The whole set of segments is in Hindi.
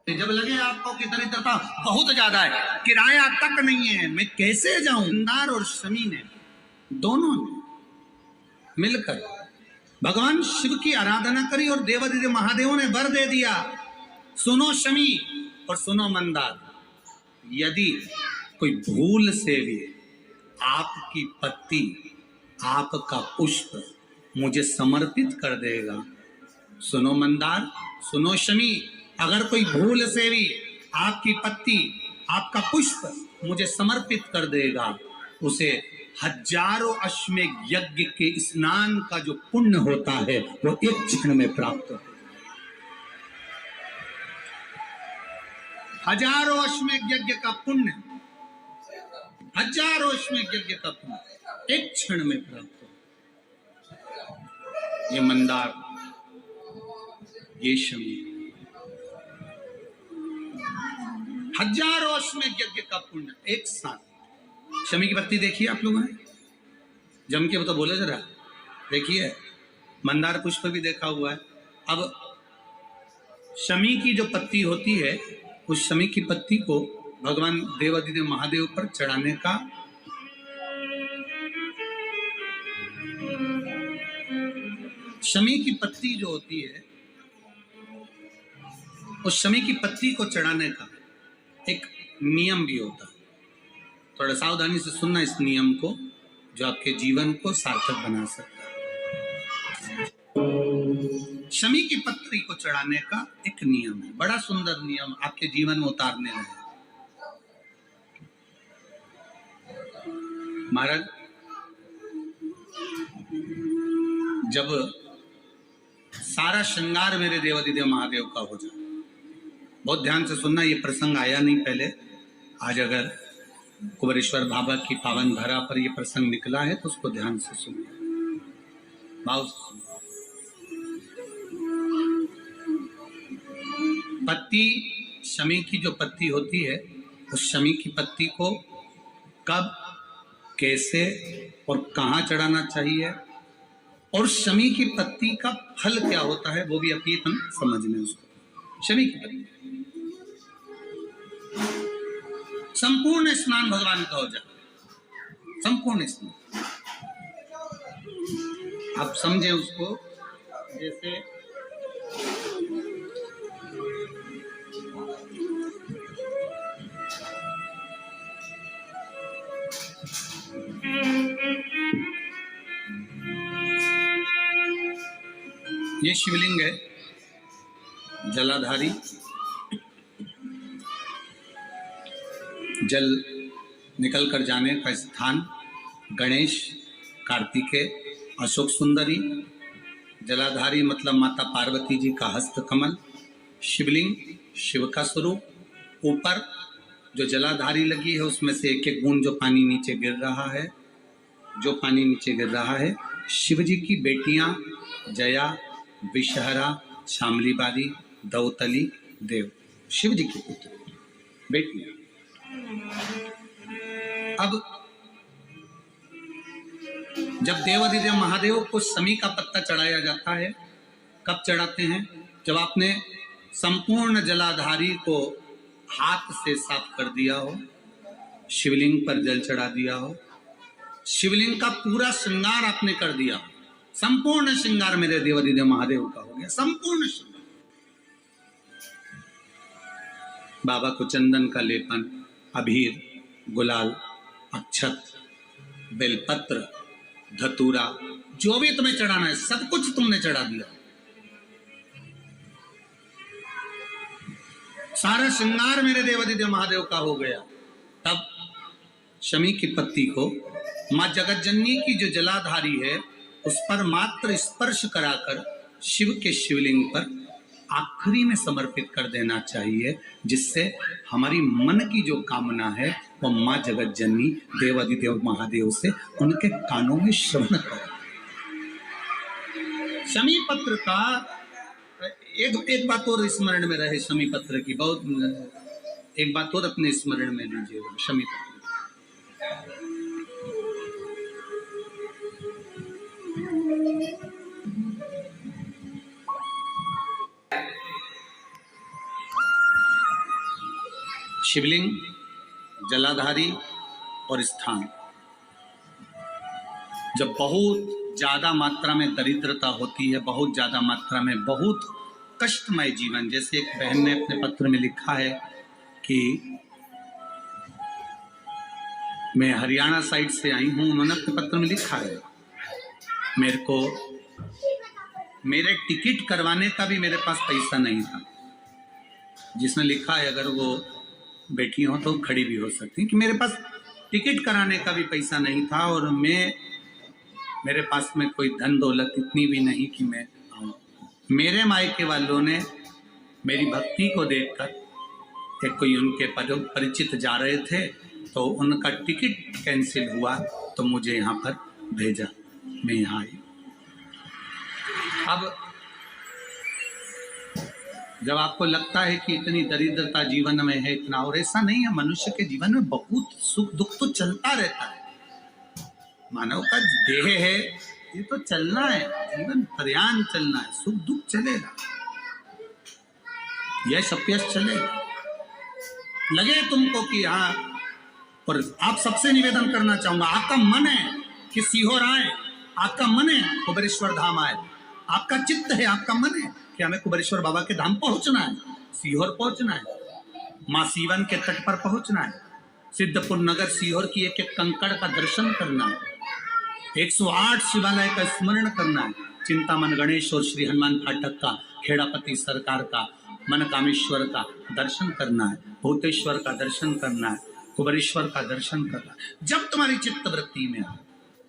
जब लगे आपको कि दरिद्रता बहुत ज्यादा है, किराया तक नहीं है, मैं कैसे जाऊं, मंदार और शमी ने दोनों ने मिलकर भगवान शिव की आराधना करी और देवादिदेव महादेव ने वर दे दिया। सुनो शमी और सुनो मंदार, यदि कोई भूल से भी आपकी पत्ती, आपका पुष्प मुझे समर्पित कर देगा, सुनो मंदार, सुनो शमी, अगर कोई भूल से भी आपकी पत्ती, आपका पुष्प मुझे समर्पित कर देगा, उसे हजारों अश्वमेध यज्ञ के स्नान का जो पुण्य होता है वो एक क्षण में प्राप्त होता है। हजारों अश्वमेध यज्ञ का पुण्य, हजारों अश्वमेध यज्ञ का पुण्य एक क्षण में प्राप्त हो। ये मंदार, ये शमी, हजारों अश्वमेध यज्ञ का पुण्य एक साथ। शमी की पत्ती देखिए आप लोगों ने, जम के तो बोले जरा, देखिए मंदार पुष्प भी देखा हुआ है। अब शमी की जो पत्ती होती है, उस शमी की पत्ती को भगवान देवादिदेव महादेव पर चढ़ाने का शमी की पत्ती जो होती है, उस शमी की पत्ती को चढ़ाने का एक नियम भी होता है। थोड़ा सावधानी से सुनना इस नियम को, जो आपके जीवन को सार्थक बना सकता है। शमी की पत्ती को चढ़ाने का एक नियम है, बड़ा सुंदर नियम, आपके जीवन में उतारने रहे। महाराज, जब सारा श्रृंगार मेरे देवादिदेव महादेव का हो जाए, बहुत ध्यान से सुनना, ये प्रसंग आया नहीं पहले, आज अगर कुबेरेश्वर बाबा की पावन धरा पर यह प्रसंग निकला है तो उसको ध्यान से सुनिए, भाव से सुनिए। पत्ती, शमी की जो पत्ती होती है, उस शमी की पत्ती को कब, कैसे और कहाँ चढ़ाना चाहिए, और शमी की पत्ती का फल क्या होता है, वो भी अपनी अपन समझ लें उसको। शमी की पत्ती, संपूर्ण स्नान भगवान का हो जाए, संपूर्ण स्नान, आप समझे उसको। जैसे ये शिवलिंग है, जलाधारी, जल निकल कर जाने का स्थान, गणेश, कार्तिकेय, अशोक सुंदरी, जलाधारी मतलब माता पार्वती जी का हस्त कमल, शिवलिंग, शिव का स्वरूप, ऊपर जो जलाधारी लगी है उसमें से एक एक बूंद जो पानी नीचे गिर रहा है, जो पानी नीचे गिर रहा है, शिव जी की बेटियां जया, विषहरा, शामली बारी, दौतली, देव, शिव जी की पुत्री बेटियां। अब जब देवादिदेव महादेव को शमी का पत्ता चढ़ाया जाता है, कब चढ़ाते हैं, जब आपने संपूर्ण जलाधारी को हाथ से साफ कर दिया हो, शिवलिंग पर जल चढ़ा दिया हो, शिवलिंग का पूरा श्रृंगार आपने कर दिया, संपूर्ण श्रृंगार मेरे देवादिदेव महादेव का हो गया, संपूर्ण श्रृंगार। बाबा को चंदन का लेपन, अबीर, गुलाल, अक्षत, बेलपत्र, धतूरा, जो भी तुम्हें चढ़ाना है सब कुछ तुमने चढ़ा दिया, सारा श्रृंगार मेरे देवादिदेव महादेव का हो गया। तब शमी की पत्ती को मां जगत जननी की जो जलाधारी है उस पर मात्र स्पर्श कराकर शिव के शिवलिंग पर आखिरी में समर्पित कर देना चाहिए, जिससे हमारी मन की जो कामना है वो मां जगत जननी देवादिदेव महादेव से उनके कानों में श्रवण करे। शमी पत्र का एक बात और स्मरण में रहे, शमी पत्र की बहुत एक बात और अपने स्मरण में लीजिएगा। शमी पत्र शिवलिंग, जलाधारी और स्थान। जब बहुत ज़्यादा मात्रा में दरिद्रता होती है, बहुत ज़्यादा मात्रा में बहुत कष्टमय जीवन, जैसे एक बहन ने अपने पत्र में लिखा है कि मैं हरियाणा साइड से आई हूँ, उन्होंने अपने पत्र में लिखा है मेरे को मेरे टिकट करवाने का भी मेरे पास पैसा नहीं था। जिसने लिखा है, अगर वो बेटी हो तो खड़ी भी हो सकती है, कि मेरे पास टिकट कराने का भी पैसा नहीं था और मेरे पास में कोई धन दौलत इतनी भी नहीं कि मैं आऊँ। मेरे मायके वालों ने मेरी भक्ति को देखकर, एक कोई उनके परिचित जा रहे थे तो उनका टिकट कैंसिल हुआ तो मुझे यहाँ पर भेजा, मैं यहाँ आई। अब जब आपको लगता है कि इतनी दरिद्रता जीवन में है, इतना, और ऐसा नहीं है, मनुष्य के जीवन में बहुत सुख दुख तो चलता रहता है। मानव का देह है, ये तो चलना है, जीवन पर्यान चलना है, सुख दुख चलेगा, यश अपयश चलेगा। लगे तुमको कि हाँ, और आप सबसे निवेदन करना चाहूंगा, आपका मन है कि सीहोर आए, आपका मन है कुबेरेश्वर धाम आए, आपका चित्त है, आपका मन है कि हमें कुबेरेश्वर बाबा के धाम पहुंचना है, सीहोर पहुंचना है, माँ सीवन के तट पर पहुंचना है, सिद्धपुर नगर सीहोर की एक एक कंकड़ का दर्शन करना है, 108 शिवालय का स्मरण करना है, चिंतामन गणेश और श्री हनुमान फाटक का, खेड़ापति सरकार का, मनकामेश्वर का दर्शन करना है, भूतेश्वर का दर्शन करना है, कुबेरेश्वर का दर्शन करना है। जब तुम्हारी चित्त वृत्ति में आए,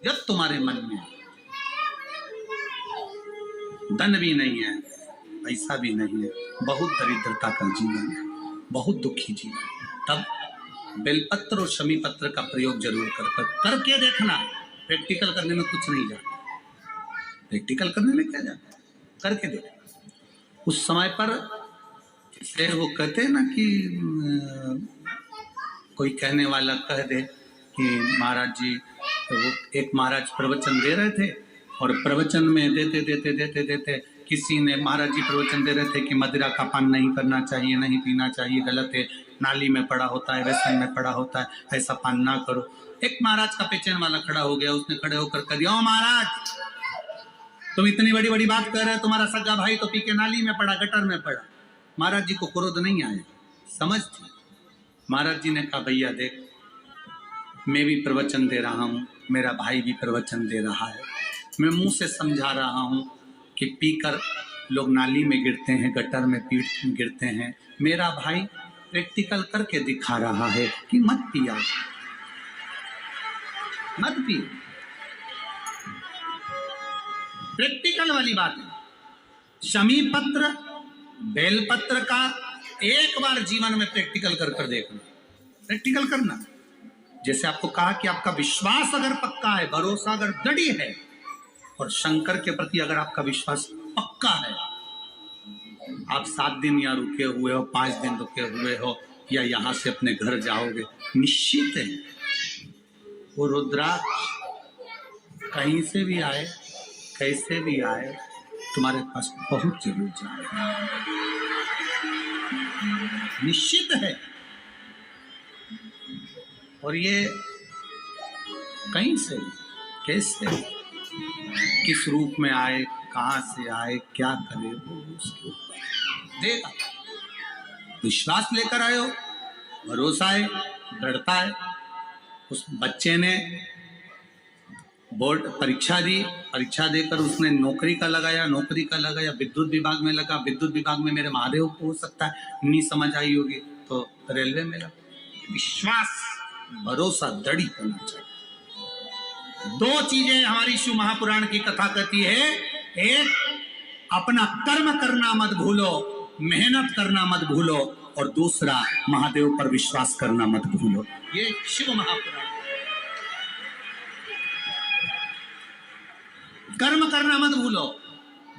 जब तुम्हारे मन में आए, धन भी नहीं है, पैसा भी नहीं है, बहुत दरिद्रता का जीवन है, बहुत दुखी जीवन, तब बेलपत्र और शमी पत्र का प्रयोग जरूर करके देखना। प्रैक्टिकल करने में कुछ नहीं जाता, प्रैक्टिकल करने में क्या जाता, करके देखना। उस समय पर से वो कहते हैं ना कि कोई कहने वाला कह दे कि महाराज जी, तो वो एक महाराज प्रवचन दे रहे थे और प्रवचन में देते किसी ने, महाराज जी प्रवचन दे रहे थे कि मदिरा का पान नहीं करना चाहिए, नहीं पीना चाहिए, गलत है, नाली में पड़ा होता है, व्यसन में पड़ा होता है, ऐसा पान ना करो। एक महाराज का पेचन वाला खड़ा हो गया, उसने खड़े होकर कह दिया, ओ महाराज, तुम इतनी बड़ी बड़ी बात कर रहे हो, तुम्हारा सगा भाई तो पी के नाली में पड़ा, गटर में पड़ा। महाराज जी को क्रोध नहीं आया, समझ थी। महाराज जी ने कहा, भैया देख, मैं भी प्रवचन दे रहा हूँ, मेरा भाई भी प्रवचन दे रहा है, मैं मुंह से समझा रहा हूँ कि पीकर लोग नाली में गिरते हैं, गटर में गिरते हैं, मेरा भाई प्रैक्टिकल करके दिखा रहा है कि मत पिया, मत पियो। प्रैक्टिकल वाली बात है। शमी पत्र, बेलपत्र का एक बार जीवन में प्रैक्टिकल कर देखना, प्रैक्टिकल करना। जैसे आपको कहा कि आपका विश्वास अगर पक्का है, भरोसा अगर दृढ़ है, और शंकर के प्रति अगर आपका विश्वास पक्का है, आप 7 दिन यहाँ रुके हुए हो, 5 दिन रुके हुए हो, या यहाँ से अपने घर जाओगे, निश्चित है वो रुद्राक्ष कहीं से भी आए, कैसे भी आए, तुम्हारे पास पहुंच जरूर जाएगा, निश्चित है। और ये कहीं से, कैसे, किस रूप में आए, कहां से आए, क्या करे, वो उसके ऊपर देगा। विश्वास लेकर आए हो, भरोसा है, दृढ़ता है। उस बच्चे ने बोर्ड परीक्षा दी, परीक्षा देकर उसने नौकरी का लगाया, विद्युत विभाग में लगा, विद्युत विभाग में मेरे महादेव को हो सकता है नहीं समझ आई होगी तो रेलवे में लगा। विश्वास, भरोसा दृढ़ होना चाहिए। 2 चीजें हमारी शिव महापुराण की कथा कहती है, एक, अपना कर्म करना मत भूलो, मेहनत करना मत भूलो, और दूसरा, महादेव पर विश्वास करना मत भूलो। ये शिव महापुराण। कर्म करना मत भूलो,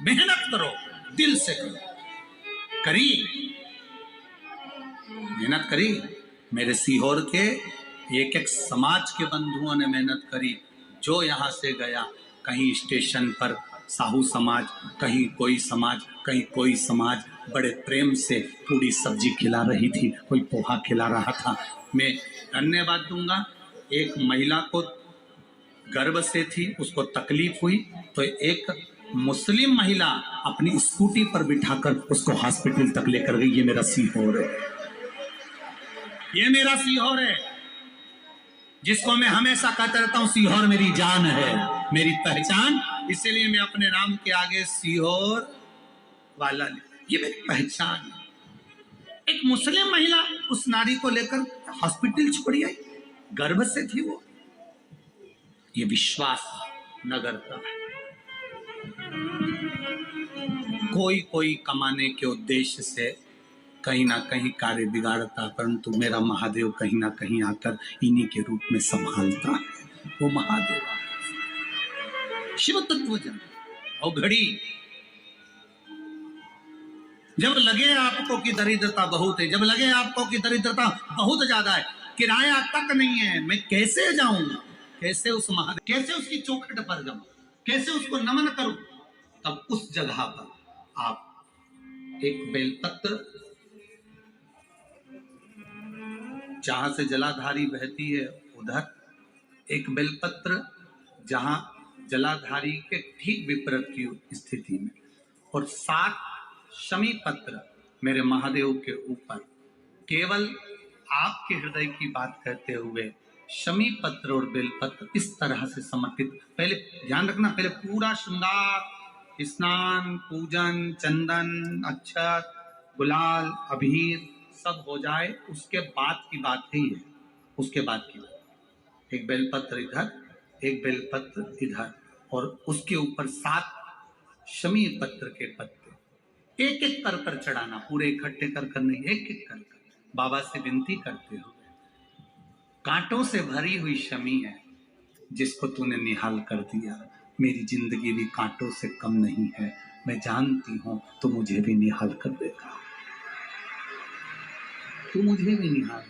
मेहनत करो, दिल से करो। करी, मेहनत करी। मेरे सीहोर के एक एक समाज के बंधुओं ने मेहनत करी। जो यहाँ से गया, कहीं स्टेशन पर साहू समाज, कहीं कोई समाज, कहीं कोई समाज बड़े प्रेम से पूरी सब्जी खिला रही थी, कोई पोहा खिला रहा था। मैं धन्यवाद दूंगा। एक महिला को गर्भ से थी, उसको तकलीफ हुई तो एक मुस्लिम महिला अपनी स्कूटी पर बिठाकर उसको हॉस्पिटल तक लेकर गई। ये मेरा सीहोर है, ये मेरा सीहोर है, जिसको मैं हमेशा कहता रहता हूं सीहोर मेरी जान है, मेरी पहचान। इसलिए मैं अपने नाम के आगे सीहोर वाला, ये मेरी पहचान है। एक मुस्लिम महिला उस नारी को लेकर हॉस्पिटल छोड़ी आई, गर्भ से थी वो। ये विश्वास नगर का है। कोई कमाने के उद्देश्य से कहीं ना कहीं कार्य बिगाड़ता, परंतु मेरा महादेव कहीं ना कहीं आकर इन्हीं के रूप में संभालता है। वो महादेव शिव तत्व जन। और घड़ी जब लगे आपको कि दरिद्रता बहुत है, जब लगे आपको कि दरिद्रता बहुत ज्यादा है, किराया तक नहीं है, मैं कैसे जाऊं, कैसे उस महादेव, कैसे उसकी चौखट पर जाऊं, कैसे उसको नमन करूं, तब उस जगह पर आप एक बेलपत्र, जहां से जलाधारी बहती है उधर एक बेलपत्र, जहां जलाधारी के ठीक विपरीत की स्थिति में, और 7 शमी पत्र मेरे महादेव के ऊपर, केवल आपके हृदय की बात कहते हुए शमी पत्र और बेलपत्र इस तरह से समर्पित। पहले ध्यान रखना, पहले पूरा श्रृंगार, स्नान, पूजन, चंदन, अक्षत, गुलाल, अबीर सब हो जाए, उसके बाद की बात ही है, उसके बाद की बात। एक बेलपत्र इधर, एक बेलपत्र इधर, और उसके ऊपर 7 शमी पत्र के पत्ते एक एक कर कर चढ़ाना, पूरे इकट्ठे कर कर नहीं, एक एक कर कर बाबा से विनती करते हो। कांटों से भरी हुई शमी है जिसको तूने निहाल कर दिया, मेरी जिंदगी भी कांटों से कम नहीं है, मैं जानती हूं तो मुझे भी निहाल कर देगा, तू मुझे भी निहाल